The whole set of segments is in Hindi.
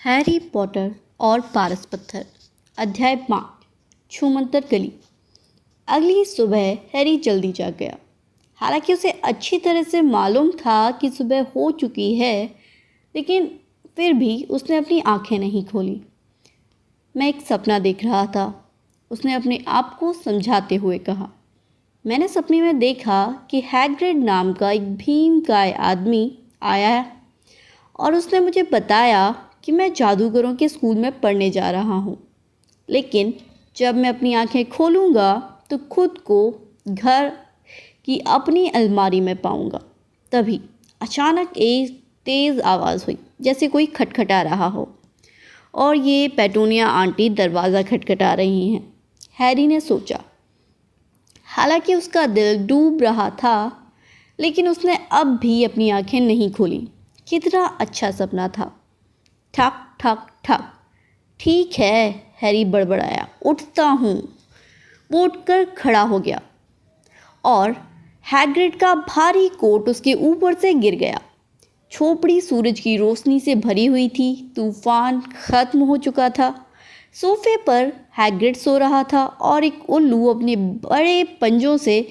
हैरी पॉटर और पारस पत्थर। अध्याय 5 छूमंतर गली। अगली सुबह हैरी जल्दी जाग गया। हालांकि उसे अच्छी तरह से मालूम था कि सुबह हो चुकी है, लेकिन फिर भी उसने अपनी आंखें नहीं खोली। मैं एक सपना देख रहा था, उसने अपने आप को समझाते हुए कहा। मैंने सपने में देखा कि हैग्रिड नाम का एक भीमकाय आदमी आया और उसने मुझे बताया कि मैं जादूगरों के स्कूल में पढ़ने जा रहा हूँ। लेकिन जब मैं अपनी आंखें खोलूँगा तो खुद को घर की अपनी अलमारी में पाऊँगा। तभी अचानक एक तेज़ आवाज़ हुई, जैसे कोई खटखटा रहा हो, और ये पेटूनिया आंटी दरवाज़ा खटखटा रही हैं। हैरी ने सोचा। हालांकि उसका दिल डूब रहा था, लेकिन उसने अब भी अपनी आंखें नहीं खोली। कितना अच्छा सपना था। ठक ठक ठक। ठीक है, हैरी बड़बड़ाया, उठता हूँ। वो उठकर खड़ा हो गया और हैग्रिड का भारी कोट उसके ऊपर से गिर गया। झोपड़ी सूरज की रोशनी से भरी हुई थी। तूफान खत्म हो चुका था। सोफे पर हैग्रिड सो रहा था और एक उल्लू अपने बड़े पंजों से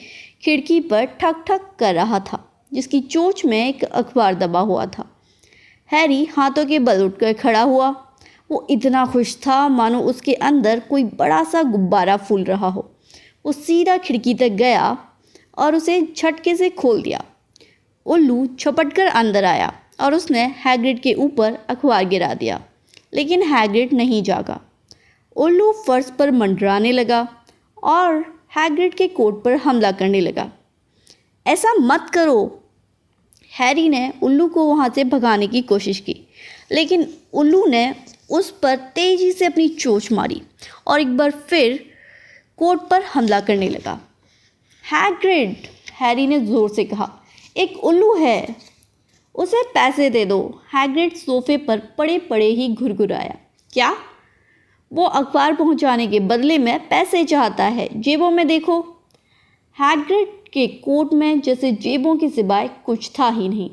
खिड़की पर ठक ठक कर रहा था, जिसकी चोंच में एक अखबार दबा हुआ था। हैरी हाथों के बल उठकर खड़ा हुआ। वो इतना खुश था मानो उसके अंदर कोई बड़ा सा गुब्बारा फूल रहा हो। वो सीधा खिड़की तक गया और उसे झटके से खोल दिया। उल्लू छपटकर अंदर आया और उसने हैग्रिड के ऊपर अखबार गिरा दिया, लेकिन हैग्रिड नहीं जागा। उल्लू फर्श पर मंडराने लगा और हैग्रिड के कोट पर हमला करने लगा। ऐसा मत करो। हैरी ने उल्लू को वहाँ से भगाने की कोशिश की, लेकिन उल्लू ने उस पर तेजी से अपनी चोंच मारी और एक बार फिर कोट पर हमला करने लगा। हैग्रिड, हैरी ने ज़ोर से कहा, एक उल्लू है, उसे पैसे दे दो। हैग्रिड सोफे पर पड़े पड़े ही घुरघुराया। क्या? वो अखबार पहुंचाने के बदले में पैसे चाहता है। जेबों में देखो। हैग्रिड के कोट में जैसे जेबों के सिवाय कुछ था ही नहीं।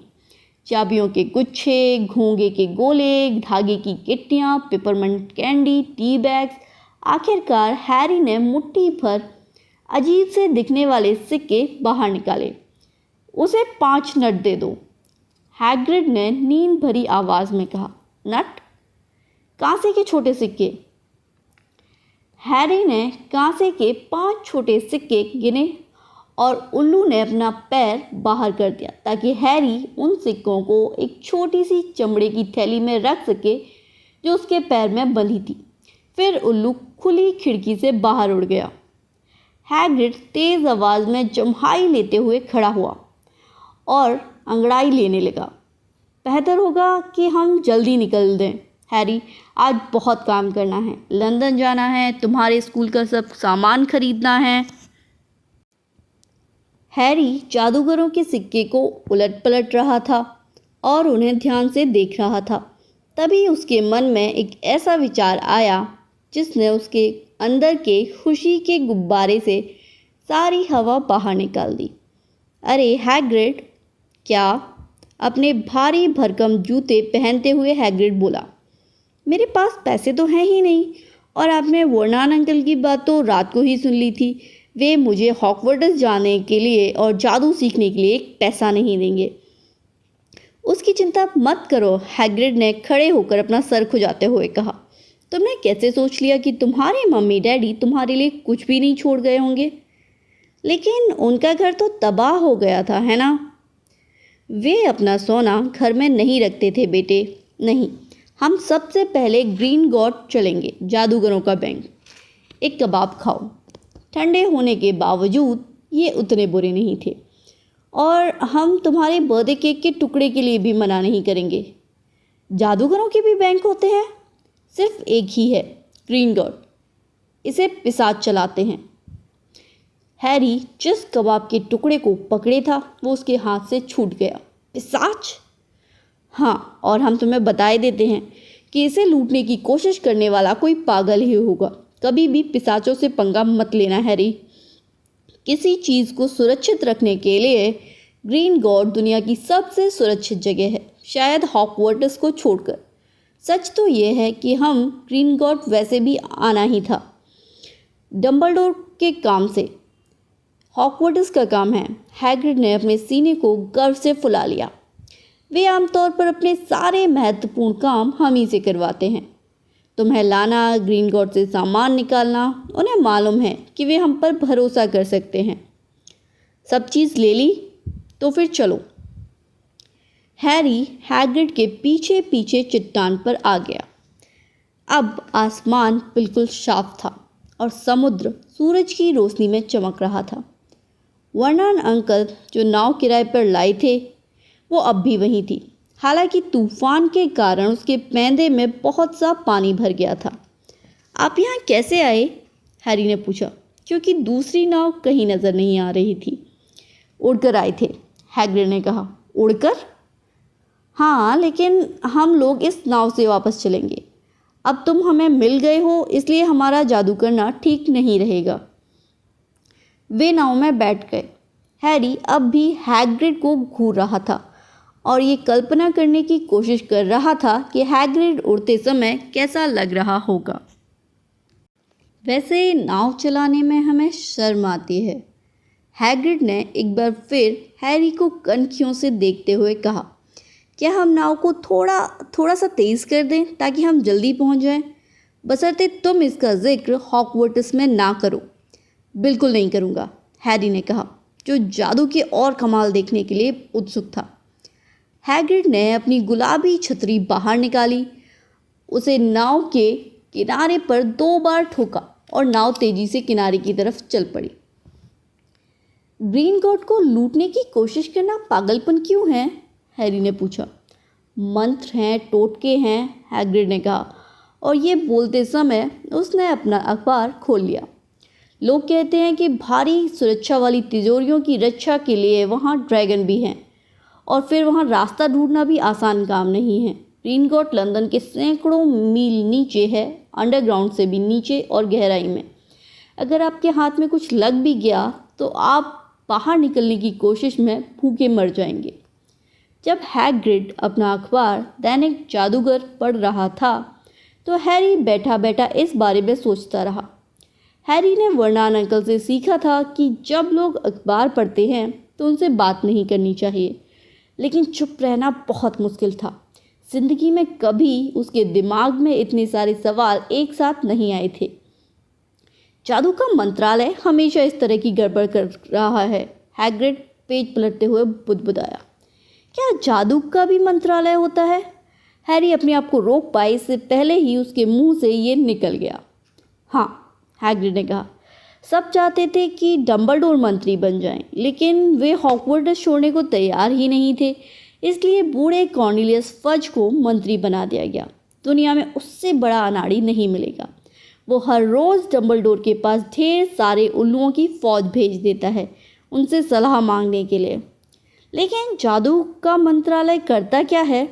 चाबियों के गुच्छे, घोंगे के गोले, धागे की गिट्टियाँ, पेपरमिंट कैंडी, टी बैग्स। आखिरकार हैरी ने मुट्ठी भर अजीब से दिखने वाले सिक्के बाहर निकाले। उसे 5 नट दे दो, हैग्रिड ने नींद भरी आवाज़ में कहा। नट? कांसे के छोटे सिक्के। हैरी ने कांसे के 5 छोटे सिक्के गिने और उल्लू ने अपना पैर बाहर कर दिया ताकि हैरी उन सिक्कों को एक छोटी सी चमड़े की थैली में रख सके जो उसके पैर में बंधी थी। फिर उल्लू खुली खिड़की से बाहर उड़ गया। हैग्रिड तेज़ आवाज़ में जम्हाई लेते हुए खड़ा हुआ और अंगड़ाई लेने लगा। बेहतर होगा कि हम जल्दी निकल दें हैरी, आज बहुत काम करना है। लंदन जाना है, तुम्हारे स्कूल का सब सामान खरीदना है। हैरी जादूगरों के सिक्के को उलट पलट रहा था और उन्हें ध्यान से देख रहा था। तभी उसके मन में एक ऐसा विचार आया जिसने उसके अंदर के खुशी के गुब्बारे से सारी हवा बाहर निकाल दी। अरे हैग्रिड! क्या? अपने भारी भरकम जूते पहनते हुए हैग्रिड बोला। मेरे पास पैसे तो हैं ही नहीं, और आपने वर्नॉन अंकल की बात तो रात को ही सुन ली थी। वे मुझे हॉगवर्ट्स जाने के लिए और जादू सीखने के लिए एक पैसा नहीं देंगे। उसकी चिंता मत करो, हैग्रिड ने खड़े होकर अपना सर खुजाते हुए कहा। तुमने कैसे सोच लिया कि तुम्हारे मम्मी डैडी तुम्हारे लिए कुछ भी नहीं छोड़ गए होंगे? लेकिन उनका घर तो तबाह हो गया था, है ना? वे अपना सोना घर में नहीं रखते थे बेटे। नहीं, हम सबसे पहले ग्रीन गॉड चलेंगे, जादूगरों का बैंक। एक कबाब खाओ। ठंडे होने के बावजूद ये उतने बुरे नहीं थे, और हम तुम्हारे बर्थडे केक के टुकड़े के लिए भी मना नहीं करेंगे। जादूगरों के भी बैंक होते हैं? सिर्फ एक ही है, ग्रीन गॉड। इसे पिशाच चलाते हैं। हैरी जिस कबाब के टुकड़े को पकड़े था वो उसके हाथ से छूट गया। पिशाच? हाँ, और हम तुम्हें बताए देते हैं कि इसे लूटने की कोशिश करने वाला कोई पागल ही होगा। कभी भी पिशाचों से पंगा मत लेना हैरी। किसी चीज़ को सुरक्षित रखने के लिए ग्रीन गॉड दुनिया की सबसे सुरक्षित जगह है, शायद हॉगवर्ट्स को छोड़कर। सच तो ये है कि हम ग्रीनगॉट वैसे भी आना ही था, डम्बलडोर के काम से। हॉगवर्ट्स का काम है। हैग्रिड ने अपने सीने को गर्व से फुला लिया। वे आमतौर पर अपने सारे महत्वपूर्ण काम हम ही से करवाते हैं। तुम्हें लाना, ग्रीनगॉट से सामान निकालना, उन्हें मालूम है कि वे हम पर भरोसा कर सकते हैं। सब चीज़ ले ली? तो फिर चलो। हैरी हैग्रिड के पीछे पीछे चट्टान पर आ गया। अब आसमान बिल्कुल साफ था और समुद्र सूरज की रोशनी में चमक रहा था। वर्नन अंकल जो नाव किराए पर लाए थे, वो अब भी वहीं थी। हालांकि तूफान के कारण उसके पैंदे में बहुत सा पानी भर गया था। आप यहाँ कैसे आए? हैरी ने पूछा, क्योंकि दूसरी नाव कहीं नज़र नहीं आ रही थी। उड़कर आए थे, हैग्रिड ने कहा। उड़कर? हाँ, लेकिन हम लोग इस नाव से वापस चलेंगे। अब तुम हमें मिल गए हो, इसलिए हमारा जादू करना ठीक नहीं रहेगा। वे नाव में बैठ गए। हैरी अब भी हैग्रिड को घूर रहा था और ये कल्पना करने की कोशिश कर रहा था कि हैग्रिड उड़ते समय कैसा लग रहा होगा। वैसे नाव चलाने में हमें शर्म आती है, हैग्रिड ने एक बार फिर हैरी को कनखियों से देखते हुए कहा। क्या हम नाव को थोड़ा सा तेज़ कर दें ताकि हम जल्दी पहुंच जाएं? बशर्ते तुम इसका जिक्र हॉगवर्ट्स में ना करो। बिल्कुल नहीं करूँगा, हैरी ने कहा, जो जादू के और कमाल देखने के लिए उत्सुक था। हैग्रिड ने अपनी गुलाबी छतरी बाहर निकाली, उसे नाव के किनारे पर 2 बार ठोका और नाव तेजी से किनारे की तरफ चल पड़ी। ग्रीनगॉट को लूटने की कोशिश करना पागलपन क्यों है? हैरी ने पूछा। मंत्र हैं, टोटके हैं, हैग्रिड ने कहा, और ये बोलते समय उसने अपना अखबार खोल लिया। लोग कहते हैं कि भारी सुरक्षा वाली तिजोरियों की रक्षा के लिए वहाँ ड्रैगन भी हैं, और फिर वहाँ रास्ता ढूंढना भी आसान काम नहीं है। ग्रीनगॉट लंदन के सैकड़ों मील नीचे है, अंडरग्राउंड से भी नीचे और गहराई में। अगर आपके हाथ में कुछ लग भी गया तो आप बाहर निकलने की कोशिश में भूखे मर जाएंगे। जब हैग्रिड अपना अखबार दैनिक जादूगर पढ़ रहा था तो हैरी बैठा बैठा इस बारे में सोचता रहा। हैरी ने वर्नन अंकल से सीखा था कि जब लोग अखबार पढ़ते हैं तो उनसे बात नहीं करनी चाहिए, लेकिन चुप रहना बहुत मुश्किल था। जिंदगी में कभी उसके दिमाग में इतने सारे सवाल एक साथ नहीं आए थे। जादू का मंत्रालय हमेशा इस तरह की गड़बड़ कर रहा है, हैग्रिड पेज पलटते हुए बुदबुदाया। क्या जादू का भी मंत्रालय होता है? हैरी अपने आप को रोक पाए इससे पहले ही उसके मुंह से ये निकल गया। हाँ, हैग्रिड ने कहा, सब चाहते थे कि डम्बलडोर मंत्री बन जाएं, लेकिन वे हॉगवर्ट्स छोड़ने को तैयार ही नहीं थे। इसलिए बूढ़े कॉर्नेलियस फज को मंत्री बना दिया गया। दुनिया में उससे बड़ा अनाड़ी नहीं मिलेगा। वो हर रोज़ डम्बलडोर के पास ढेर सारे उल्लुओं की फौज भेज देता है उनसे सलाह मांगने के लिए। लेकिन जादू का मंत्रालय करता क्या है?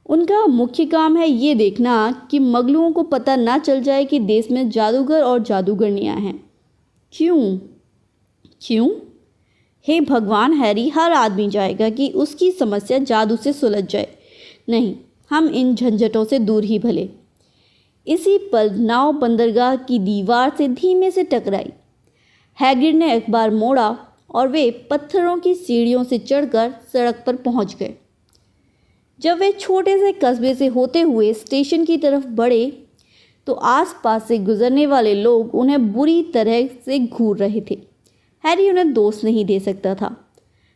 उनका मुख्य काम है ये देखना कि मगलुओं को पता ना चल जाए कि देश में जादूगर और जादूगरनियाँ हैं। क्यों? हे भगवान, हैरी, हर आदमी चाहेगा कि उसकी समस्या जादू से सुलझ जाए। नहीं, हम इन झंझटों से दूर ही भले। इसी पल नाव बंदरगाह की दीवार से धीमे से टकराई। हैग्रिड ने अखबार मोड़ा और वे पत्थरों की सीढ़ियों से चढ़कर सड़क पर पहुंच गए। जब वे छोटे से कस्बे से होते हुए स्टेशन की तरफ बढ़े तो आसपास से गुजरने वाले लोग उन्हें बुरी तरह से घूर रहे थे। हैरी उन्हें दोष नहीं दे सकता था।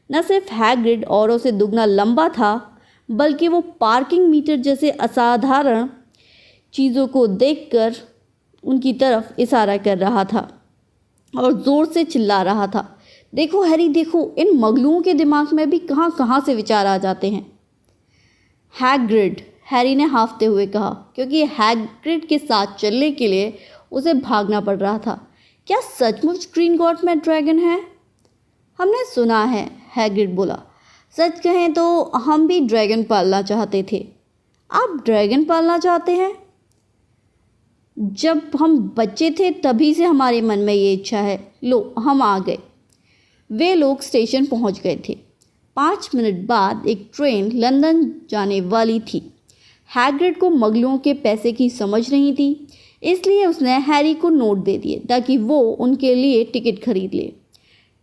न सिर्फ हैग्रिड औरों से दुगना लंबा था, बल्कि वो पार्किंग मीटर जैसे असाधारण चीज़ों को देखकर उनकी तरफ इशारा कर रहा था और ज़ोर से चिल्ला रहा था, देखो हैरी, देखो, इन मगलुओं के दिमाग में भी कहाँ कहाँ से विचार आ जाते हैं। हैग्रिड, हैरी ने हाँफते हुए कहा, क्योंकि हैग्रिड के साथ चलने के लिए उसे भागना पड़ रहा था। क्या सचमुच ग्रीनगॉट में ड्रैगन है? हमने सुना है, हैग्रिड बोला। सच कहें तो हम भी ड्रैगन पालना चाहते थे। आप ड्रैगन पालना चाहते हैं? जब हम बच्चे थे तभी से हमारे मन में ये इच्छा है। लो, हम आ गए। वे लोग स्टेशन पहुंच गए थे। 5 मिनट बाद एक ट्रेन लंदन जाने वाली थी। हैग्रिड को मगलों के पैसे की समझ नहीं थी, इसलिए उसने हैरी को नोट दे दिए ताकि वो उनके लिए टिकट खरीद ले।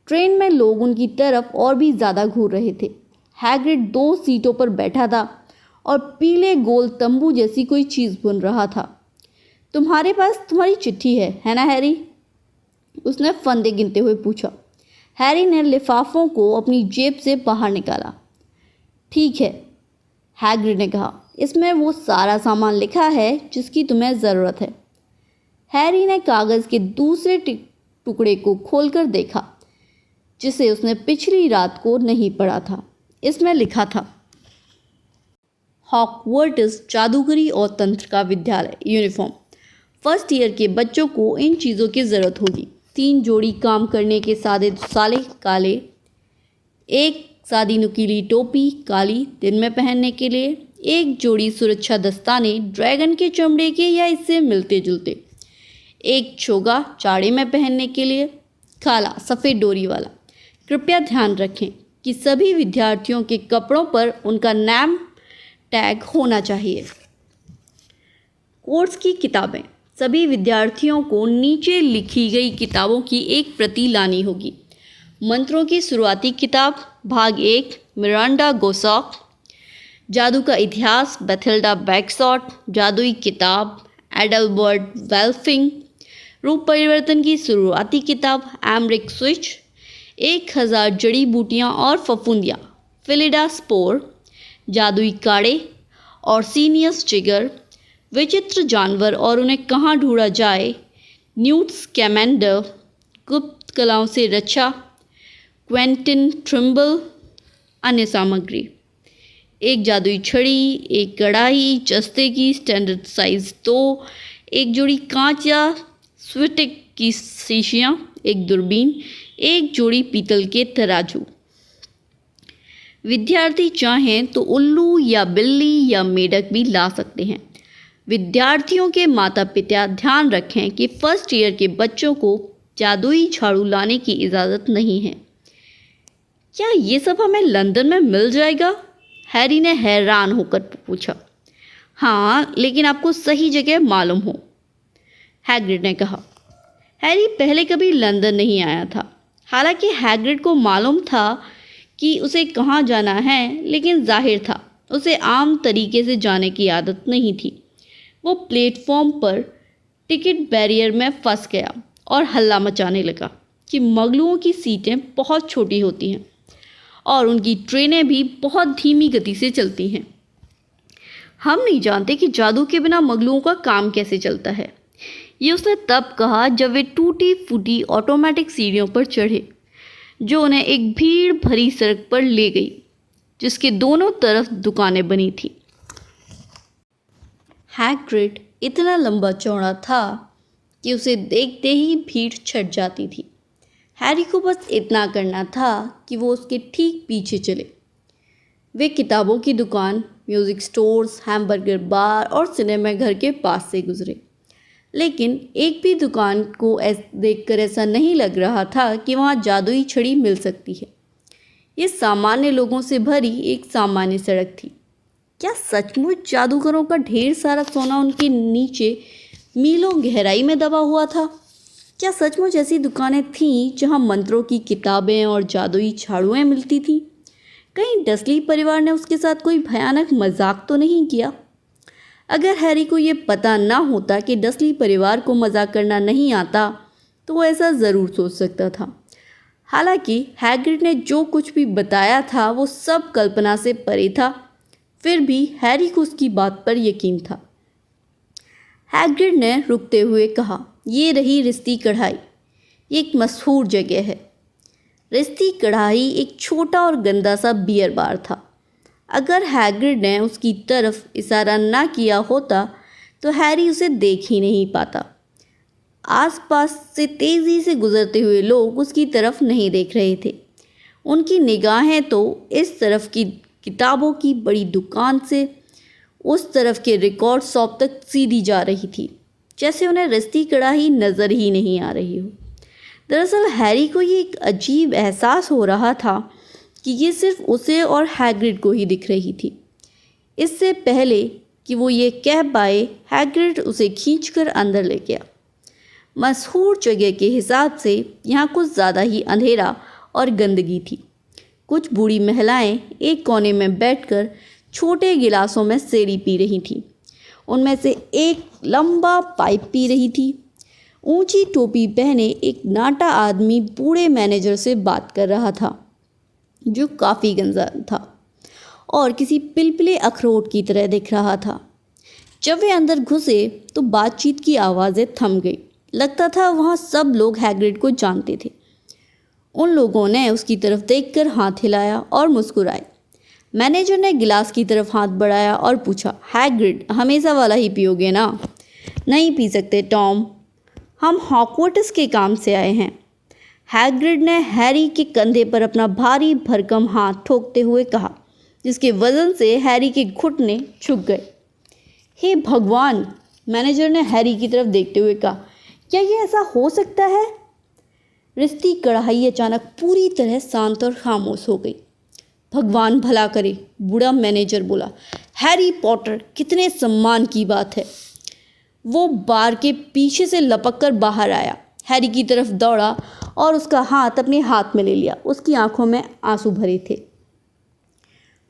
ट्रेन में लोग उनकी तरफ और भी ज़्यादा घूर रहे थे। हैग्रिड 2 सीटों पर बैठा था और पीले गोल तंबू जैसी कोई चीज़ बुन रहा था। तुम्हारे पास तुम्हारी चिट्ठी है ना हैरी? उसने फंदे गिनते हुए पूछा। हैरी ने लिफाफों को अपनी जेब से बाहर निकाला। ठीक है, हैग्रिड ने कहा, इसमें वो सारा सामान लिखा है जिसकी तुम्हें ज़रूरत है। हैरी ने कागज़ के दूसरे टुकड़े को खोलकर देखा, जिसे उसने पिछली रात को नहीं पढ़ा था। इसमें लिखा था, हॉगवर्ट्स जादूगरी और तंत्र का विद्यालय, यूनिफॉर्म। फर्स्ट ईयर के बच्चों को इन चीज़ों की ज़रूरत होगी। 3 जोड़ी काम करने के सादे साले काले, 1 सादी नुकीली टोपी काली दिन में पहनने के लिए, 1 जोड़ी सुरक्षा दस्ताने ड्रैगन के चमड़े के या इससे मिलते जुलते, 1 चोगा चाड़े में पहनने के लिए काला सफ़ेद डोरी वाला। कृपया ध्यान रखें कि सभी विद्यार्थियों के कपड़ों पर उनका नाम टैग होना चाहिए। कोर्स की किताबें, सभी विद्यार्थियों को नीचे लिखी गई किताबों की एक प्रति लानी होगी। मंत्रों की शुरुआती किताब भाग 1 मिरांडा गोसॉक, जादू का इतिहास बेथिल्डा बैगशॉट, जादुई किताब एडलबर्ट वेल्फिंग, रूप परिवर्तन की शुरुआती किताब एमरिक स्विच, 1000 जड़ी बूटियाँ और फफूंदियाँ फिलिडा स्पोर, जादुई काड़े और सीनियस जिगर, विचित्र जानवर और उन्हें कहाँ ढूंढा जाए, न्यूट स्कैमेंडर, गुप्त कलाओं से रक्षा, क्वेंटिन ट्रिम्बल, अन्य सामग्री, 1 जादुई छड़ी, 1 कढ़ाई जस्ते की स्टैंडर्ड साइज 2, 1 जोड़ी कांच या स्फटिक की शीशियाँ, 1 दूरबीन, 1 जोड़ी पीतल के तराजू। विद्यार्थी चाहें तो उल्लू या बिल्ली या मेढक भी ला सकते हैं। विद्यार्थियों के माता पिता ध्यान रखें कि फर्स्ट ईयर के बच्चों को जादुई झाड़ू लाने की इजाज़त नहीं है। क्या ये सब हमें लंदन में मिल जाएगा? हैरी ने हैरान होकर पूछा। हाँ, लेकिन आपको सही जगह मालूम हो, हैग्रिड ने कहा। हैरी पहले कभी लंदन नहीं आया था। हालांकि हैग्रिड को मालूम था कि उसे कहाँ जाना है, लेकिन जाहिर था उसे आम तरीके से जाने की आदत नहीं थी। वो प्लेटफॉर्म पर टिकट बैरियर में फंस गया और हल्ला मचाने लगा कि मगलुओं की सीटें बहुत छोटी होती हैं और उनकी ट्रेनें भी बहुत धीमी गति से चलती हैं। हम नहीं जानते कि जादू के बिना मगलुओं का काम कैसे चलता है। ये उसने तब कहा जब वे टूटी फूटी ऑटोमेटिक सीढ़ियों पर चढ़े, जो उन्हें एक भीड़ भरी सड़क पर ले गई, जिसके दोनों तरफ दुकानें बनी थी। हैग्रिड इतना लंबा चौड़ा था कि उसे देखते ही भीड़ छट जाती थी। हैरी को बस इतना करना था कि वो उसके ठीक पीछे चले। वे किताबों की दुकान, म्यूज़िक स्टोर्स, हैमबर्गर बार और सिनेमा घर के पास से गुजरे, लेकिन एक भी दुकान को देखकर ऐसा नहीं लग रहा था कि वहाँ जादुई छड़ी मिल सकती है। ये सामान्य लोगों से भरी एक सामान्य सड़क थी। क्या सचमुच जादूगरों का ढेर सारा सोना उनके नीचे मीलों गहराई में दबा हुआ था? क्या सचमुच ऐसी दुकानें थीं जहां मंत्रों की किताबें और जादुई झाड़ुएं मिलती थीं? कहीं डसली परिवार ने उसके साथ कोई भयानक मजाक तो नहीं किया? अगर हैरी को ये पता ना होता कि डसली परिवार को मजाक करना नहीं आता, तो वो ऐसा ज़रूर सोच सकता था। हालांकि हैग्रिड ने जो कुछ भी बताया था वो सब कल्पना से परे था, फिर भी हैरी को उसकी बात पर यकीन था। हैग्रिड ने रुकते हुए कहा, ये रही रिश्ती कढ़ाई। ये एक मशहूर जगह है। रिश्ती कढ़ाई एक छोटा और गंदा सा बियर बार था। अगर हैग्रिड ने उसकी तरफ इशारा ना किया होता तो हैरी उसे देख ही नहीं पाता। आसपास से तेज़ी से गुजरते हुए लोग उसकी तरफ नहीं देख रहे थे। उनकी निगाहें तो इस तरफ की किताबों की बड़ी दुकान से उस तरफ के रिकॉर्ड शॉप तक सीधी जा रही थी, जैसे उन्हें रिश्ती कढ़ाई नज़र ही नहीं आ रही हो। दरअसल हैरी को ये एक अजीब एहसास हो रहा था कि ये सिर्फ उसे और हैग्रिड को ही दिख रही थी। इससे पहले कि वो ये कह पाए, हैग्रिड उसे खींचकर अंदर ले गया। मशहूर जगह के हिसाब से यहाँ कुछ ज़्यादा ही अंधेरा और गंदगी थी। कुछ बूढ़ी महिलाएं एक कोने में बैठकर छोटे गिलासों में सेड़ी पी रही थीं। उनमें से एक लंबा पाइप पी रही थी। ऊंची टोपी पहने एक नाटा आदमी बूढ़े मैनेजर से बात कर रहा था, जो काफ़ी गंजा था और किसी पिलपिले अखरोट की तरह दिख रहा था। जब वे अंदर घुसे तो बातचीत की आवाज़ें थम गई। लगता था वहाँ सब लोग हैग्रिड को जानते थे। उन लोगों ने उसकी तरफ देखकर हाथ हिलाया और मुस्कुराए। मैनेजर ने गिलास की तरफ हाथ बढ़ाया और पूछा, हैग्रिड, हमेशा वाला ही पियोगे ना? नहीं पी सकते टॉम, हम हॉगवर्ट्स के काम से आए हैं। हैग्रिड ने हैरी के कंधे पर अपना भारी भरकम हाथ ठोकते हुए कहा, जिसके वजन से हैरी के घुटने झुक गए। हे भगवान, मैनेजर ने हैरी की तरफ देखते हुए कहा, क्या ये ऐसा हो सकता है? रिश्ती कढ़ाई अचानक पूरी तरह शांत और खामोश हो गई। भगवान भला करे, बूढ़ा मैनेजर बोला। हैरी पॉटर, कितने सम्मान की बात है। वो बार के पीछे से लपककर बाहर आया, हैरी की तरफ दौड़ा और उसका हाथ अपने हाथ में ले लिया। उसकी आंखों में आंसू भरे थे।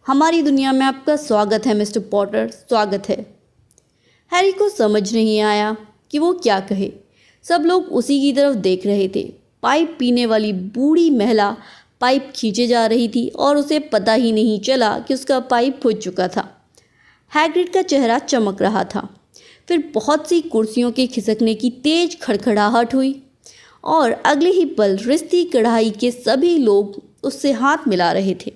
हमारी दुनिया में आपका स्वागत है मिस्टर पॉटर, स्वागत है। हैरी को समझ नहीं आया कि वो क्या कहे। सब लोग उसी की तरफ देख रहे थे। पाइप पीने वाली बूढ़ी महिला पाइप खींचे जा रही थी और उसे पता ही नहीं चला कि उसका पाइप फूट चुका था। हैग्रिड का चेहरा चमक रहा था। फिर बहुत सी कुर्सियों के खिसकने की तेज खड़खड़ाहट हुई और अगले ही पल रिश्ती कढ़ाई के सभी लोग उससे हाथ मिला रहे थे।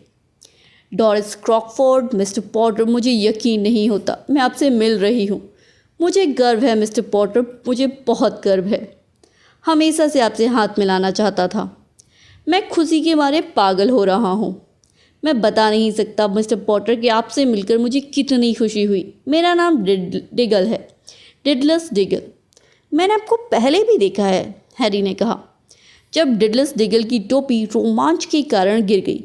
डोरिस क्रॉकफोर्ड, मिस्टर पॉटर, मुझे यकीन नहीं होता मैं आपसे मिल रही हूँ। मुझे गर्व है मिस्टर पॉटर, मुझे बहुत गर्व है। हमेशा से आपसे हाथ मिलाना चाहता था। मैं खुशी के मारे पागल हो रहा हूँ। मैं बता नहीं सकता मिस्टर पॉटर कि आपसे मिलकर मुझे कितनी खुशी हुई। मेरा नाम डिगल है, डिडलस डिगल। मैंने आपको पहले भी देखा है, हैरी ने कहा, जब डिडलस डिगल की टोपी रोमांच के कारण गिर गई।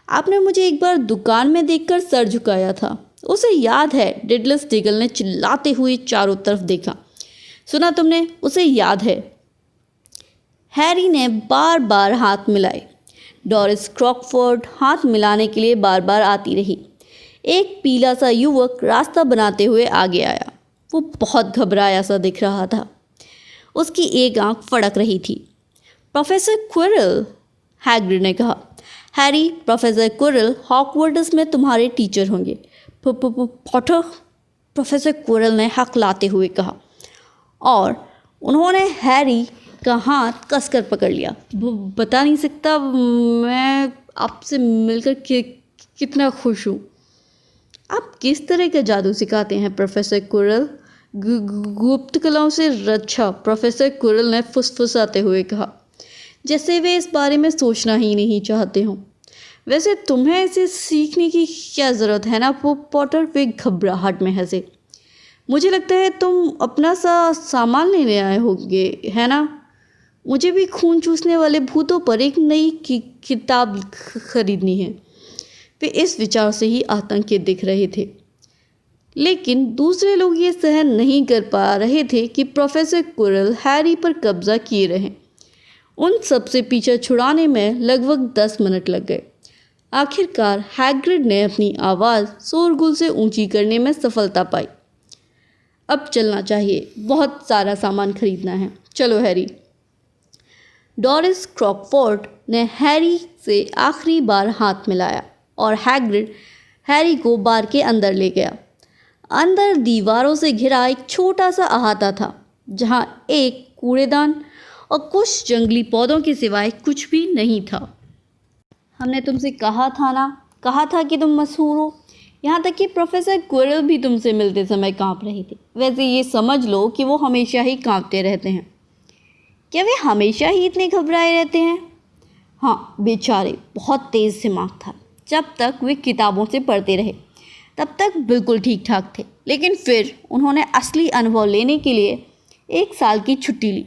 आपने मुझे एक बार दुकान में देखकर सर झुकाया था, उसे याद है? डिडलस डिगल ने चिल्लाते हुए चारों तरफ देखा। सुना तुमने? उसे याद है। हैरी ने बार बार हाथ मिलाए। डोरिस क्रॉकफोर्ड हाथ मिलाने के लिए बार बार आती रही। एक पीला सा युवक रास्ता बनाते हुए आगे आया। वो बहुत घबराया सा दिख रहा था। उसकी एक आंख फड़क रही थी। प्रोफेसर क्विरल, हैग्रिड ने कहा। हैरी, प्रोफेसर क्विरल हॉगवर्ट्स में तुम्हारे टीचर होंगे। पॉटर, प्रोफेसर क्विरल ने हकलाते हुए कहा और उन्होंने हैरी का हाथ कसकर पकड़ लिया। बता नहीं सकता मैं आपसे मिलकर कितना खुश हूँ। आप किस तरह का जादू सिखाते हैं प्रोफेसर क्विरल? गुप्त कलाओं से रक्षा, प्रोफेसर क्विरल ने फुसफुसाते हुए कहा, जैसे वे इस बारे में सोचना ही नहीं चाहते हों। वैसे तुम्हें इसे सीखने की क्या ज़रूरत है ना पॉटर? वे घबराहट में हंसे। मुझे लगता है तुम अपना सा सामान लेने आए होंगे, है ना? मुझे भी खून चूसने वाले भूतों पर एक नई किताब खरीदनी है। वे इस विचार से ही आतंकित दिख रहे थे। लेकिन दूसरे लोग ये सहन नहीं कर पा रहे थे कि प्रोफेसर क्विरल हैरी पर कब्जा किए रहें। उन सब से पीछा छुड़ाने में लगभग 10 मिनट लग गए। आखिरकार हैग्रिड ने अपनी आवाज़ शोरगुल से ऊंची करने में सफलता पाई। अब चलना चाहिए, बहुत सारा सामान खरीदना है। चलो हैरी। डोरिस क्रॉकफोर्ड ने हैरी से आखिरी बार हाथ मिलाया और हैग्रिड हैरी को बार के अंदर ले गया। अंदर दीवारों से घिरा एक छोटा सा अहाता था, जहाँ एक कूड़ेदान और कुछ जंगली पौधों के सिवाय कुछ भी नहीं था। हमने तुमसे कहा था कि तुम मशहूर हो। यहाँ तक कि प्रोफेसर क्विरल भी तुमसे मिलते समय कांप रहे थे। वैसे ये समझ लो कि वो हमेशा ही कांपते रहते हैं। क्या वे हमेशा ही इतने घबराए रहते हैं? हाँ, बेचारे, बहुत तेज़ दिमाग था। जब तक वे किताबों से पढ़ते रहे तब तक बिल्कुल ठीक ठाक थे, लेकिन फिर उन्होंने असली अनुभव लेने के लिए 1 साल की छुट्टी ली।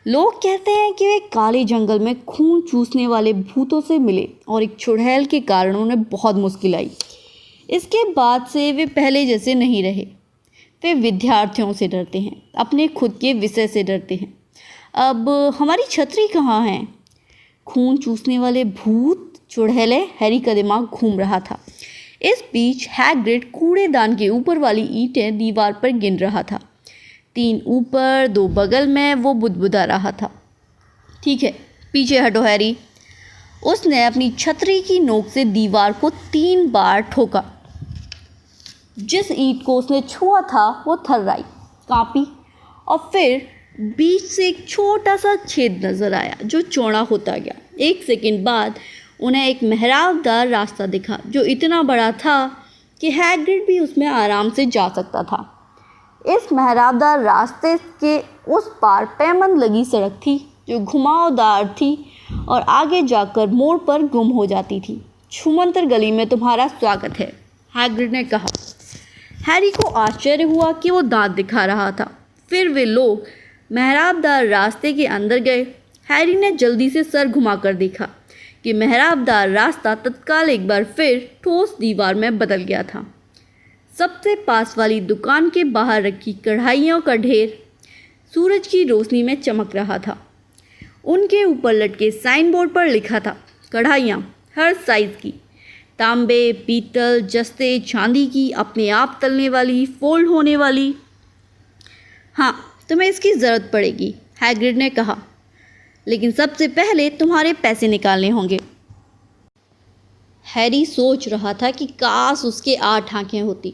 लोग कहते हैं कि वे काले जंगल में खून चूसने वाले भूतों से मिले और एक चुड़ैल के कारण उन्हें बहुत मुश्किल आई। इसके बाद से वे पहले जैसे नहीं रहे। वे विद्यार्थियों से डरते हैं, अपने खुद के विषय से डरते हैं। अब हमारी छतरी कहाँ है? खून चूसने वाले भूत चुड़ैले हैरी का दिमाग घूम रहा था। इस बीच हैग्रिड कूड़ेदान के ऊपर वाली ईंटें दीवार पर गिन रहा था। 3 ऊपर 2 बगल में वो बुदबुदा रहा था। ठीक है, पीछे हटो हैरी। उसने अपनी छतरी की नोक से दीवार को 3 बार ठोका। जिस ईंट को उसने छुआ था वो थर्राई, कांपी और फिर बीच से एक छोटा सा छेद नजर आया जो चौड़ा होता गया। 1 सेकंड बाद उन्हें एक मेहराबदार रास्ता दिखा जो इतना बड़ा था कि हैग्रिड भी उसमें आराम से जा सकता था। इस मेहराबदार रास्ते के उस पार पैमंद लगी सड़क थी जो घुमावदार थी और आगे जाकर मोड़ पर गुम हो जाती थी। छूमंतर गली में तुम्हारा स्वागत है, हैग्रिड ने कहा। हैरी को आश्चर्य हुआ कि वो दांत दिखा रहा था। फिर वे लोग मेहराबदार रास्ते के अंदर गए। हैरी ने जल्दी से सर घुमाकर देखा कि मेहराबदार रास्ता तत्काल एक बार फिर ठोस दीवार में बदल गया था। सबसे पास वाली दुकान के बाहर रखी कढ़ाइयों का ढेर सूरज की रोशनी में चमक रहा था। उनके ऊपर लटके साइन बोर्ड पर लिखा था, कढ़ाइयाँ हर साइज़ की, तांबे, पीतल, जस्ते, चांदी की, अपने आप तलने वाली, फोल्ड होने वाली। हाँ, तुम्हें इसकी ज़रूरत पड़ेगी, हैग्रिड ने कहा, लेकिन सबसे पहले तुम्हारे पैसे निकालने होंगे। हैरी सोच रहा था कि काश उसके 8 आँखें होती।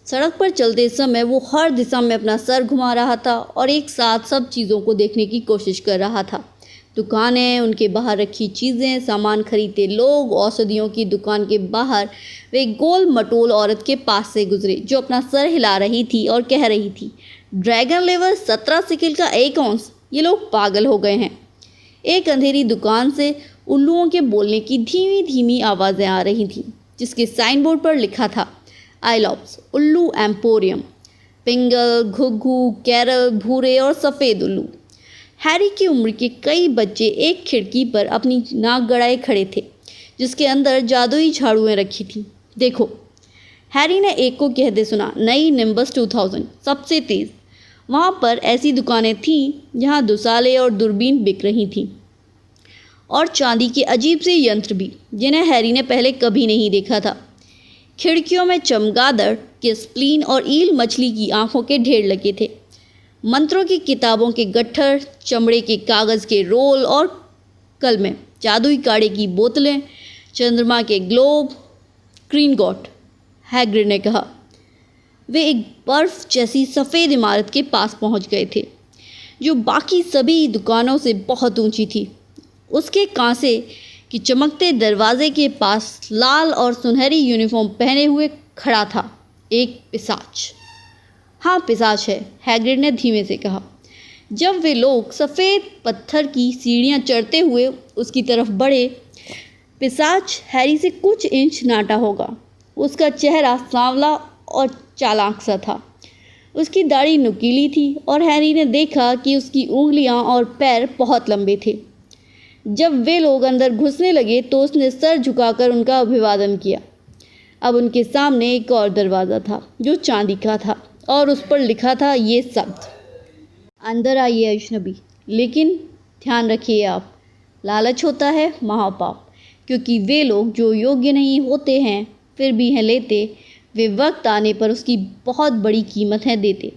सड़क पर चलते समय वो हर दिशा में अपना सर घुमा रहा था और एक साथ सब चीज़ों को देखने की कोशिश कर रहा था। दुकानें, उनके बाहर रखी चीज़ें, सामान खरीदते लोग। औषधियों की दुकान के बाहर वे गोल मटोल औरत के पास से गुजरे जो अपना सर हिला रही थी और कह रही थी, ड्रैगन लेवर 17 सिकल का 1 औंस, ये लोग पागल हो गए हैं। एक अंधेरी दुकान से उल्लुओं के बोलने की धीमी धीमी आवाज़ें आ रही थीं, जिसके साइन बोर्ड पर लिखा था, आइलॉप्स उल्लू एम्पोरियम, पिंगल, घुघू, कैरल, भूरे और सफ़ेद उल्लू। हैरी की उम्र के कई बच्चे एक खिड़की पर अपनी नाक गड़ाए खड़े थे जिसके अंदर जादुई झाड़ुएं रखी थीं। देखो, हैरी ने एक को कहते सुना, नई निम्बस 2000 सबसे तेज़। वहाँ पर ऐसी दुकानें थीं जहाँ दुसाले और दूरबीन बिक रही थीं और चांदी के अजीब से यंत्र भी जिन्हें हैरी ने पहले कभी नहीं देखा था। खिड़कियों में चमगादड़ के स्प्लीन और ईल मछली की आंखों के ढेर लगे थे। मंत्रों की किताबों के गट्ठर, चमड़े के कागज़ के रोल और कलमें, जादुई काढ़े की बोतलें, चंद्रमा के ग्लोब। ग्रीनगॉट, हैग्रिड ने कहा। वे एक बर्फ़ जैसी सफ़ेद इमारत के पास पहुंच गए थे जो बाकी सभी दुकानों से बहुत ऊंची थी। उसके कांसे कि चमकते दरवाजे के पास लाल और सुनहरी यूनिफॉर्म पहने हुए खड़ा था एक पिशाच। हाँ, पिशाच है, हैग्रिड ने धीमे से कहा। जब वे लोग सफ़ेद पत्थर की सीढ़ियाँ चढ़ते हुए उसकी तरफ बढ़े, पिशाच हैरी से कुछ इंच नाटा होगा। उसका चेहरा सांवला और चालाक सा था। उसकी दाढ़ी नुकीली थी और हैरी ने देखा कि उसकी उंगलियां और पैर बहुत लंबे थे। जब वे लोग अंदर घुसने लगे तो उसने सर झुकाकर उनका अभिवादन किया। अब उनके सामने एक और दरवाज़ा था जो चांदी का था और उस पर लिखा था ये शब्द, अंदर आइए अजनबी, लेकिन ध्यान रखिए आप, लालच होता है महापाप, क्योंकि वे लोग जो योग्य नहीं होते हैं फिर भी हैं लेते, वे वक्त आने पर उसकी बहुत बड़ी कीमत है देते।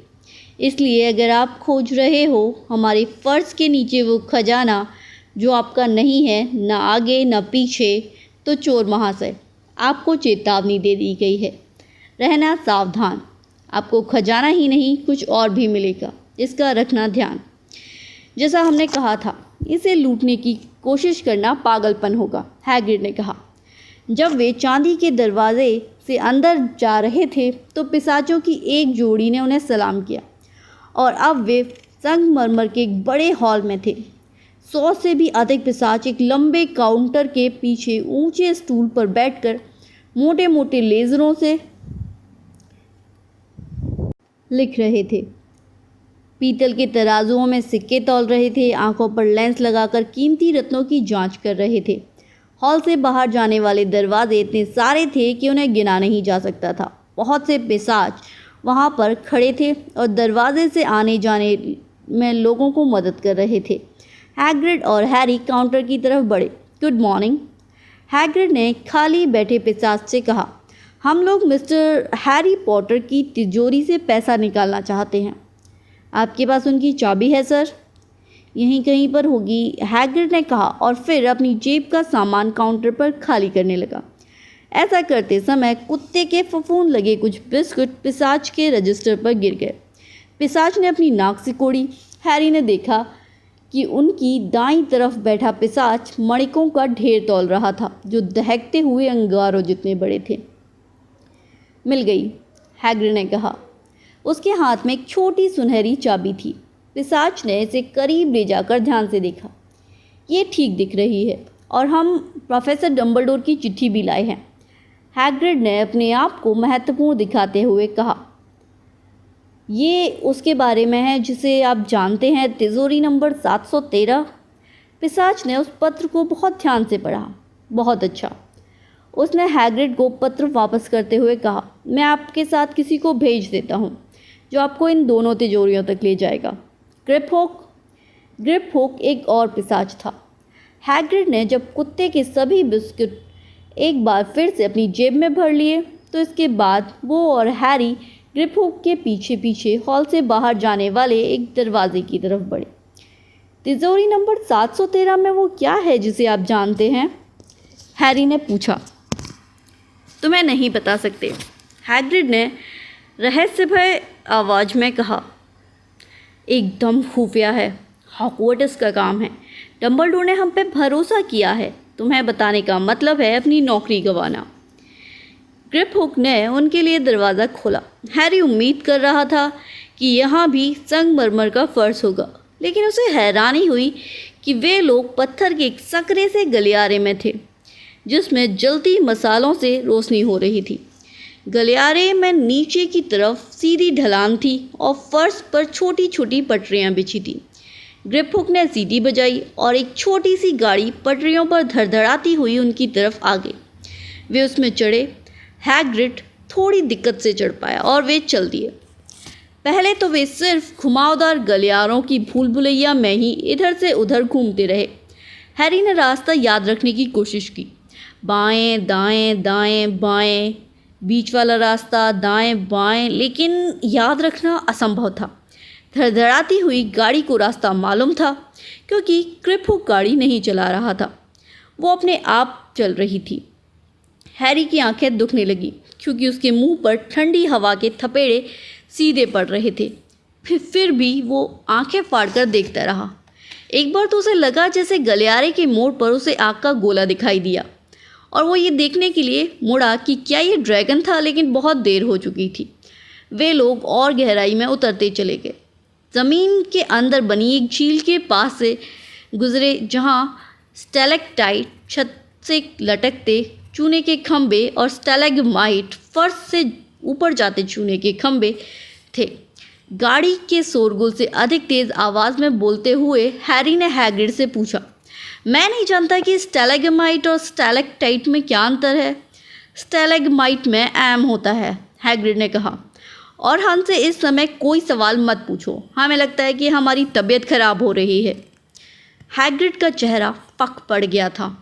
इसलिए अगर आप खोज रहे हो हमारे फ़र्श के नीचे वो खजाना जो आपका नहीं है, न आगे न पीछे, तो चोर महाशय आपको चेतावनी दे दी गई है, रहना सावधान। आपको खजाना ही नहीं कुछ और भी मिलेगा, इसका रखना ध्यान। जैसा हमने कहा था, इसे लूटने की कोशिश करना पागलपन होगा, हैग्रिड ने कहा। जब वे चांदी के दरवाजे से अंदर जा रहे थे तो पिशाचों की एक जोड़ी ने उन्हें सलाम किया और अब वे संगमरमर के एक बड़े हॉल में थे। 100 से भी अधिक पिशाच एक लंबे काउंटर के पीछे ऊंचे स्टूल पर बैठकर मोटे मोटे लेज़रों से लिख रहे थे, पीतल के तराजुओं में सिक्के तौल रहे थे, आंखों पर लेंस लगाकर कीमती रत्नों की जांच कर रहे थे। हॉल से बाहर जाने वाले दरवाजे इतने सारे थे कि उन्हें गिना नहीं जा सकता था। बहुत से पिशाच वहाँ पर खड़े थे और दरवाजे से आने जाने में लोगों को मदद कर रहे थे। हैग्रिड और हैरी काउंटर की तरफ बढ़े। गुड मॉर्निंग, हैग्रिड ने खाली बैठे पिशाच से कहा। हम लोग मिस्टर हैरी पॉटर की तिजोरी से पैसा निकालना चाहते हैं। आपके पास उनकी चाबी है सर? यहीं कहीं पर होगी, हैग्रिड ने कहा और फिर अपनी जेब का सामान काउंटर पर खाली करने लगा। ऐसा करते समय कुत्ते के फफूंद लगे कुछ बिस्कुट पिशाच के रजिस्टर पर गिर गए। पिशाच ने अपनी नाक सिकोड़ी। हैरी ने देखा कि उनकी दाईं तरफ बैठा पिशाच मणिकों का ढेर तौल रहा था जो दहकते हुए अंगारों जितने बड़े थे। मिल गई, हैग्रिड ने कहा। उसके हाथ में एक छोटी सुनहरी चाबी थी। पिशाच ने इसे करीब ले जाकर ध्यान से देखा। ये ठीक दिख रही है और हम प्रोफेसर डम्बलडोर की चिट्ठी भी लाए हैं, हैग्रिड ने अपने आप को महत्वपूर्ण दिखाते हुए कहा। ये उसके बारे में है जिसे आप जानते हैं, तिजोरी नंबर 713। पिशाच ने उस पत्र को बहुत ध्यान से पढ़ा। बहुत अच्छा, उसने हैग्रिड को पत्र वापस करते हुए कहा। मैं आपके साथ किसी को भेज देता हूँ जो आपको इन दोनों तिजोरियों तक ले जाएगा। ग्रिपहोक एक और पिशाच था। हैग्रिड ने जब कुत्ते के सभी बिस्कुट एक बार फिर से अपनी जेब में भर लिए तो इसके बाद वो और हैरी ग्रिपहोक के पीछे पीछे हॉल से बाहर जाने वाले एक दरवाजे की तरफ बढ़े। तिजोरी नंबर 713 में वो क्या है जिसे आप जानते हैं? हैरी ने पूछा। तुम्हें नहीं बता सकते, हैग्रिड ने रहस्यमय आवाज़ में कहा। एकदम खुफिया है, हॉगवर्ट्स का काम है। डम्बलडोर ने हम पे भरोसा किया है। तुम्हें बताने का मतलब है अपनी नौकरी गंवाना। ग्रिपहोक ने उनके लिए दरवाज़ा खोला। हैरी उम्मीद कर रहा था कि यहाँ भी संगमरमर का फर्श होगा, लेकिन उसे हैरानी हुई कि वे लोग पत्थर के एक सकरे से गलियारे में थे जिसमें जलती मसालों से रोशनी हो रही थी। गलियारे में नीचे की तरफ सीधी ढलान थी और फर्श पर छोटी छोटी पटरियाँ बिछी थीं। ग्रिपहोक ने सीटी बजाई और एक छोटी सी गाड़ी पटरियों पर धड़धड़ाती हुई उनकी तरफ आ गई। वे उसमें चढ़े। हैग्रिड थोड़ी दिक्कत से चढ़ पाया और वे चल दिए। पहले तो वे सिर्फ घुमावदार गलियारों की भूल भुलैया में ही इधर से उधर घूमते रहे। हैरी ने रास्ता याद रखने की कोशिश की। बाएं दाएं दाएं बाएं, बीच वाला रास्ता, दाएं बाएं, लेकिन याद रखना असंभव था। धड़धड़ाती हुई गाड़ी को रास्ता मालूम था क्योंकि ग्रिपहोक गाड़ी नहीं चला रहा था, वो अपने आप चल रही थी। हैरी की आंखें दुखने लगी क्योंकि उसके मुंह पर ठंडी हवा के थपेड़े सीधे पड़ रहे थे। फिर भी वो आंखें फाड़कर देखता रहा। एक बार तो उसे लगा जैसे गलियारे के मोड़ पर उसे आग का गोला दिखाई दिया और वो ये देखने के लिए मुड़ा कि क्या ये ड्रैगन था, लेकिन बहुत देर हो चुकी थी। वे लोग और गहराई में उतरते चले गए। ज़मीन के अंदर बनी एक झील के पास से गुजरे जहाँ स्टैलेक्टाइट छत से लटकते चूने के खंभे और स्टैलेग्माइट फर्श से ऊपर जाते चूने के खंभे थे। गाड़ी के शोरगुल से अधिक तेज़ आवाज़ में बोलते हुए हैरी ने हैग्रिड से पूछा, मैं नहीं जानता कि स्टैलेग्माइट और स्टैलेक्टाइट में क्या अंतर है। स्टैलेग्माइट में एम होता है, हैग्रिड ने कहा, और हमसे इस समय कोई सवाल मत पूछो। हमें लगता है कि हमारी तबीयत खराब हो रही है। हैग्रिड का चेहरा पक पड़ गया था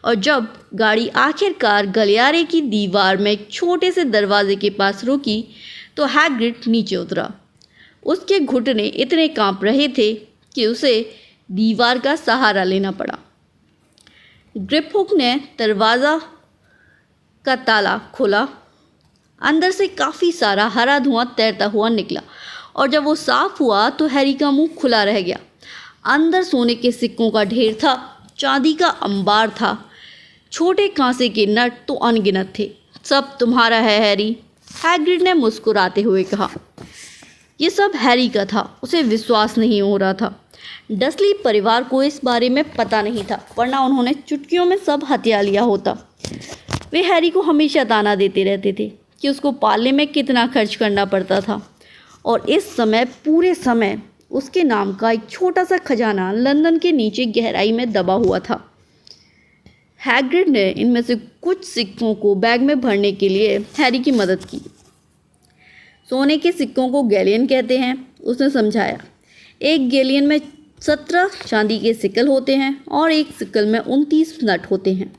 और जब गाड़ी आखिरकार गलियारे की दीवार में एक छोटे से दरवाजे के पास रुकी तो हैग्रिड नीचे उतरा। उसके घुटने इतने कांप रहे थे कि उसे दीवार का सहारा लेना पड़ा। ग्रिपहोक ने दरवाज़ा का ताला खोला। अंदर से काफ़ी सारा हरा धुआं तैरता हुआ निकला और जब वो साफ हुआ तो हैरी का मुंह खुला रह गया। अंदर सोने के सिक्कों का ढेर था, चांदी का अंबार था, छोटे कांसे के नट तो अनगिनत थे। सब तुम्हारा है हैरी, हैग्रिड ने मुस्कुराते हुए कहा। ये सब हैरी का था। उसे विश्वास नहीं हो रहा था। डसली परिवार को इस बारे में पता नहीं था, वरना उन्होंने चुटकियों में सब हथिया लिया होता। वे हैरी को हमेशा ताना देते रहते थे कि उसको पालने में कितना खर्च करना पड़ता था और इस समय पूरे समय उसके नाम का एक छोटा सा खजाना लंदन के नीचे गहराई में दबा हुआ था। हैग्रिड ने इनमें से कुछ सिक्कों को बैग में भरने के लिए हैरी की मदद की। सोने के सिक्कों को गैलियन कहते हैं, उसने समझाया। एक गैलियन में 17 चांदी के सिक्कल होते हैं और एक सिक्कल में 29 नट होते हैं।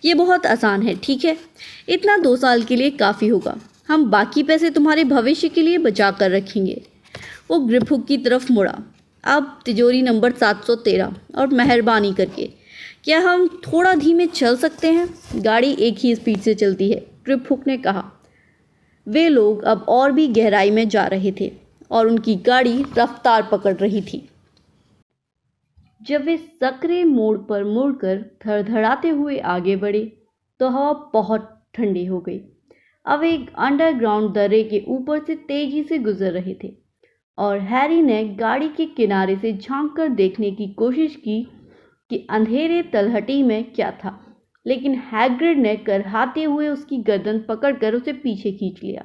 ये बहुत आसान है, ठीक है? इतना 2 साल के लिए काफ़ी होगा। हम बाकी पैसे तुम्हारे भविष्य के लिए बचा कर रखेंगे। वो ग्रिप हुक की तरफ मुड़ा। अब तिजोरी नंबर 713 और मेहरबानी करके क्या हम थोड़ा धीमे चल सकते हैं? गाड़ी एक ही स्पीड से चलती है, ग्रिप हुक ने कहा। वे लोग अब और भी गहराई में जा रहे थे और उनकी गाड़ी रफ्तार पकड़ रही थी। जब वे सकरे मोड़ पर मुड़कर धड़धड़ाते हुए आगे बढ़े तो हवा बहुत ठंडी हो गई। अब एक अंडरग्राउंड दर्रे के ऊपर से तेजी से गुजर रहे थे और हैरी ने गाड़ी के किनारे से झांक कर देखने की कोशिश की कि अंधेरे तलहटी में क्या था, लेकिन हैग्रिड ने करहाते हुए उसकी गर्दन पकड़कर उसे पीछे खींच लिया।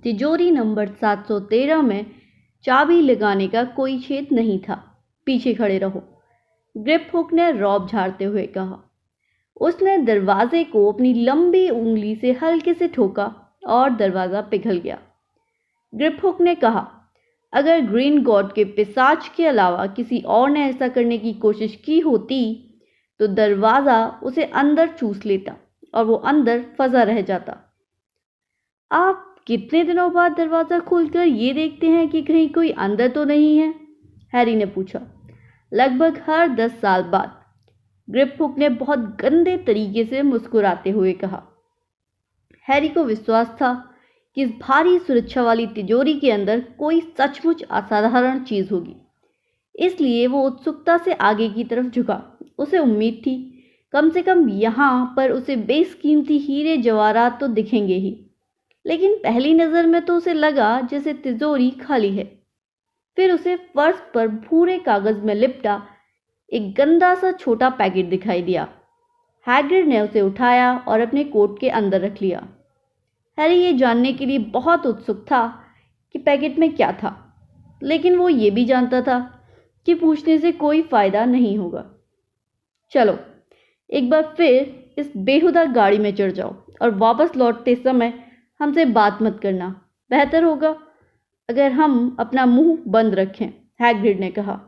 तिजोरी नंबर 713 में चाबी लगाने का कोई छेद नहीं था। पीछे खड़े रहो, ग्रिप हुक ने रौब झाड़ते हुए कहा। उसने दरवाजे को अपनी लंबी उंगली से हल्के से ठोका और दरवाज़ा पिघल गया। ग्रिप हुक ने कहा, अगर ग्रीन गॉड के पिशाच के अलावा किसी और ने ऐसा करने की कोशिश की होती तो दरवाज़ा उसे अंदर चूस लेता और वो अंदर फंसा रह जाता। आप कितने दिनों बाद दरवाज़ा खोलकर ये देखते हैं कि कहीं कोई अंदर तो नहीं है? हैरी ने पूछा। लगभग हर 10 साल बाद, ग्रिप हुक ने बहुत गंदे तरीके से मुस्कुराते हुए कहा। हैरी को विश्वास था कि इस भारी सुरक्षा वाली तिजोरी के अंदर कोई सचमुच असाधारण चीज़ होगी, इसलिए वो उत्सुकता से आगे की तरफ झुका। उसे उम्मीद थी कम से कम यहाँ पर उसे बेशकीमती हीरे जवाहरात तो दिखेंगे ही, लेकिन पहली नज़र में तो उसे लगा जैसे तिजोरी खाली है। फिर उसे फर्श पर भूरे कागज़ में लिपटा एक गंदा सा छोटा पैकेट दिखाई दिया। हैग्रिड ने उसे उठाया और अपने कोट के अंदर रख लिया। हैरी ये जानने के लिए बहुत उत्सुक था कि पैकेट में क्या था, लेकिन वो ये भी जानता था कि पूछने से कोई फ़ायदा नहीं होगा। चलो एक बार फिर इस बेहुदा गाड़ी में चढ़ जाओ और वापस लौटते समय हमसे बात मत करना। बेहतर होगा अगर हम अपना मुंह बंद रखें, हैग्रिड ने कहा।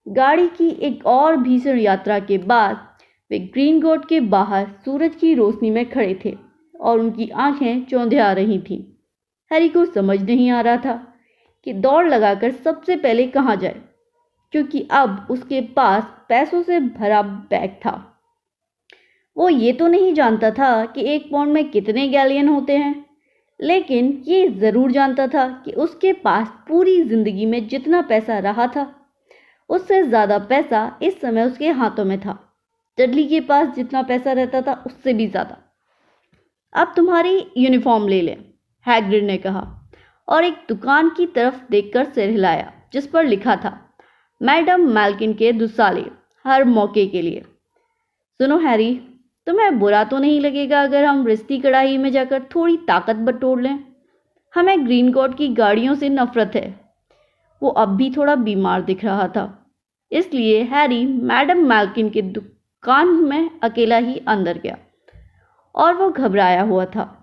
गाड़ी की एक और भीषण यात्रा के बाद वे ग्रीन गॉड के बाहर सूरज की रोशनी में खड़े थे और उनकी आंखें चौंधिया रही थीं। हैरी को समझ नहीं आ रहा था कि दौड़ लगाकर सबसे पहले कहाँ जाए, क्योंकि अब उसके पास पैसों से भरा बैग था। वो ये तो नहीं जानता था कि 1 पाउंड में कितने गैलियन होते हैं, लेकिन ये ज़रूर जानता था कि उसके पास पूरी ज़िंदगी में जितना पैसा रहा था उससे ज़्यादा पैसा इस समय उसके हाथों में था। डडली के पास जितना पैसा रहता था उससे भी ज़्यादा। अब तुम्हारी यूनिफॉर्म ले लें, हैग्रिड ने कहा और एक दुकान की तरफ देखकर सिर हिलाया जिस पर लिखा था मैडम मैल्किन के दुसाले, हर मौके के लिए। सुनो हैरी, तुम्हें बुरा तो नहीं लगेगा अगर हम रिश्ती कढ़ाई में जाकर थोड़ी ताकत बटोर लें? हमें ग्रीन गॉड की गाड़ियों से नफरत है। वो अब भी थोड़ा बीमार दिख रहा था, इसलिए हैरी मैडम मैल्किन के दुकान में अकेला ही अंदर गया और वो घबराया हुआ था।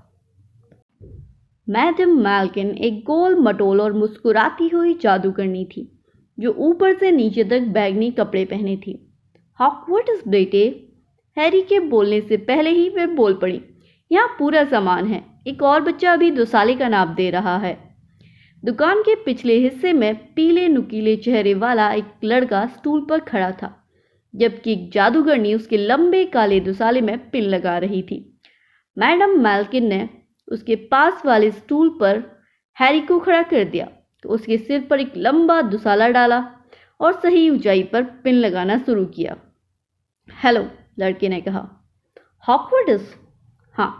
मैडम मैल्किन एक गोल मटोल और मुस्कुराती हुई जादूगरनी थी जो ऊपर से नीचे तक बैगनी कपड़े पहने थी। हॉगवर्ट्स बेटे, हैरी के बोलने से पहले ही वे बोल पड़ी, यहाँ पूरा सामान है। एक और बच्चा अभी दुसाले का नाप दे रहा है। दुकान के पिछले हिस्से में पीले नुकीले चेहरे वाला एक लड़का स्टूल पर खड़ा था, जबकि एक जादूगरनी उसके लंबे काले दुसाले में पिन लगा रही थी। मैडम मैल्किन ने उसके पास वाले स्टूल पर हैरी को खड़ा कर दिया तो उसके सिर पर एक लंबा दुसाला डाला और सही ऊंचाई पर पिन लगाना शुरू किया। हेलो, लड़के ने कहा। हॉगवर्ट्स? हाँ,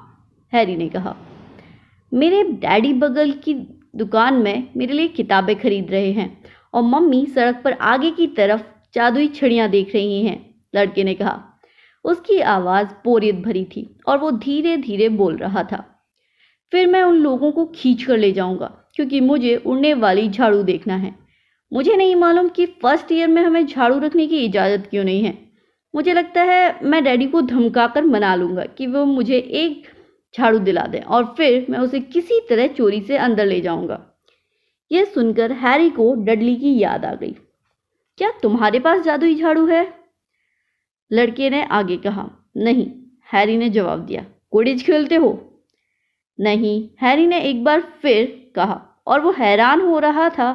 हैरी ने कहा। मेरे डैडी बगल की दुकान में मेरे लिए किताबें खरीद रहे हैं और मम्मी सड़क पर आगे की तरफ जादुई छड़ियाँ देख रही हैं, लड़के ने कहा। उसकी आवाज़ बोरियत भरी थी और वो धीरे धीरे बोल रहा था। फिर मैं उन लोगों को खींच कर ले जाऊंगा क्योंकि मुझे उड़ने वाली झाड़ू देखना है। मुझे नहीं मालूम कि फर्स्ट ईयर में हमें झाड़ू रखने की इजाज़त क्यों नहीं है। मुझे लगता है मैं डैडी को धमका कर मना लूँगा कि वो मुझे एक झाड़ू दिला दें और फिर मैं उसे किसी तरह चोरी से अंदर ले जाऊंगा। यह सुनकर हैरी को डडली की याद आ गई। क्या तुम्हारे पास जादुई झाड़ू है? लड़के ने आगे कहा। नहीं, हैरी ने जवाब दिया। क्विडिच खेलते हो? नहीं, हैरी ने एक बार फिर कहा और वो हैरान हो रहा था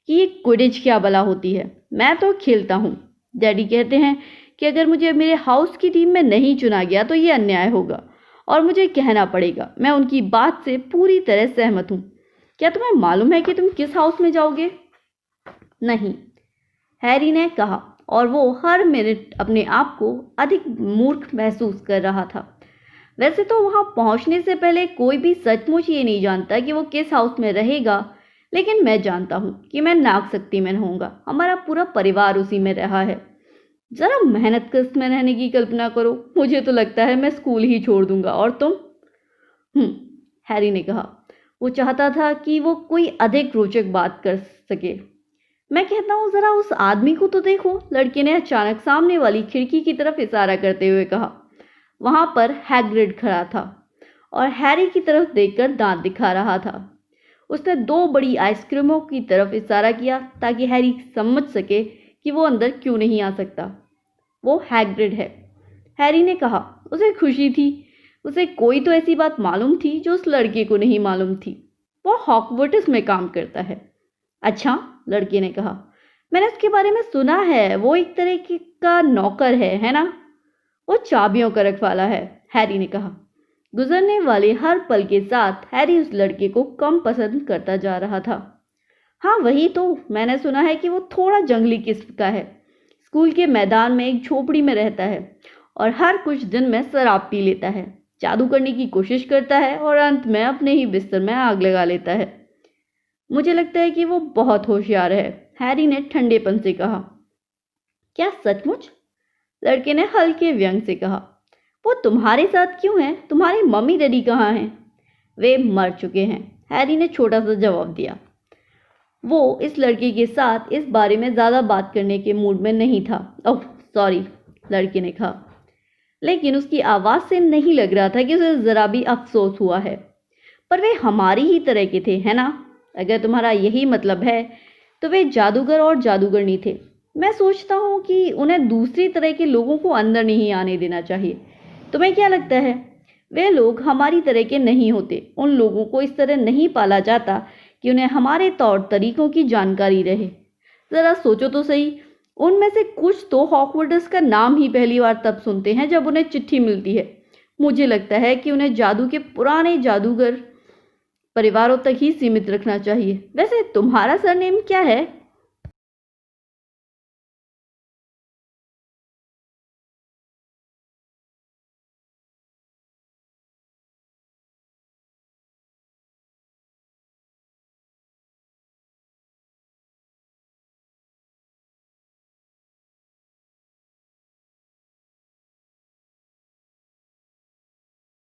कि ये क्विडिच क्या भला होती है। मैं तो खेलता हूँ। डैडी कहते हैं कि अगर मुझे मेरे हाउस की टीम में नहीं चुना गया तो ये अन्याय होगा और मुझे कहना पड़ेगा। मैं उनकी बात से पूरी तरह सहमत हूँ। क्या तुम्हें मालूम है कि तुम किस हाउस में जाओगे? नहीं, हैरी ने कहा और वो हर मिनट अपने आप को अधिक मूर्ख महसूस कर रहा था। वैसे तो वहां पहुंचने से पहले कोई भी सचमुच ये नहीं जानता कि वो किस हाउस में रहेगा, लेकिन मैं जानता हूं कि मैं नागशक्ति में रहूंगा। हमारा पूरा परिवार उसी में रहा है। जरा मेहनत कश में रहने की कल्पना करो। मुझे तो लगता है मैं स्कूल ही छोड़ दूंगा। और तुम? हैरी ने कहा। वो चाहता था कि वो कोई अधिक रोचक बात कर सके। मैं कहता हूँ जरा उस आदमी को तो देखो, लड़के ने अचानक सामने वाली खिड़की की तरफ इशारा करते हुए कहा। वहां पर हैग्रिड खड़ा था और हैरी की तरफ देखकर दांत दिखा रहा था। उसने 2 बड़ी आइसक्रीमों की तरफ इशारा किया ताकि हैरी समझ सके कि वो अंदर क्यों नहीं आ सकता। वो हैग्रिड है, हैरी ने कहा। उसे खुशी थी। उसे कोई तो ऐसी बात मालूम थी जो उस लड़के को नहीं मालूम थी। वो हॉगवर्ट्स में काम करता है। अच्छा, लड़के ने कहा। मैंने उसके बारे में सुना है। वो एक तरह का नौकर है ना? वो चाबियों का रखवाला है, हैरी ने कहा। गुजरने वाले हर पल के साथ हैरी उस लड़के को कम पसंद करता जा रहा था। हाँ, वही तो। मैंने सुना है कि वो थोड़ा जंगली किस्म का है। स्कूल के मैदान में एक झोपड़ी में रहता है और हर कुछ दिन में शराब पी लेता है, जादू करने की कोशिश करता है और अंत में अपने ही बिस्तर में आग लगा लेता है। मुझे लगता है कि वो बहुत होशियार है, हैरी ने ठंडेपन से कहा। क्या सचमुच? लड़के ने हल्के व्यंग से कहा। वो तुम्हारे साथ क्यों है? तुम्हारे मम्मी डैडी कहाँ हैं? वे मर चुके हैं, हैरी ने छोटा सा जवाब दिया। वो इस लड़के के साथ इस बारे में ज्यादा बात करने के मूड में नहीं था। ओह सॉरी, लड़के ने कहा, लेकिन उसकी आवाज से नहीं लग रहा था कि उसे जरा भी अफसोस हुआ है। पर वे हमारी ही तरह के थे, है ना? अगर तुम्हारा यही मतलब है तो वे जादूगर और जादूगरनी थे। मैं सोचता हूँ कि उन्हें दूसरी तरह के लोगों को अंदर नहीं आने देना चाहिए। तुम्हें क्या लगता है? वे लोग हमारी तरह के नहीं होते। उन लोगों को इस तरह नहीं पाला जाता कि उन्हें हमारे तौर तरीकों की जानकारी रहे। जरा सोचो तो सही, उनमें से कुछ तो हॉगवर्ट्स का नाम ही पहली बार तब सुनते हैं जब उन्हें चिट्ठी मिलती है। मुझे लगता है कि उन्हें जादू के पुराने जादूगर परिवारों तक ही सीमित रखना चाहिए। वैसे तुम्हारा सरनेम क्या है?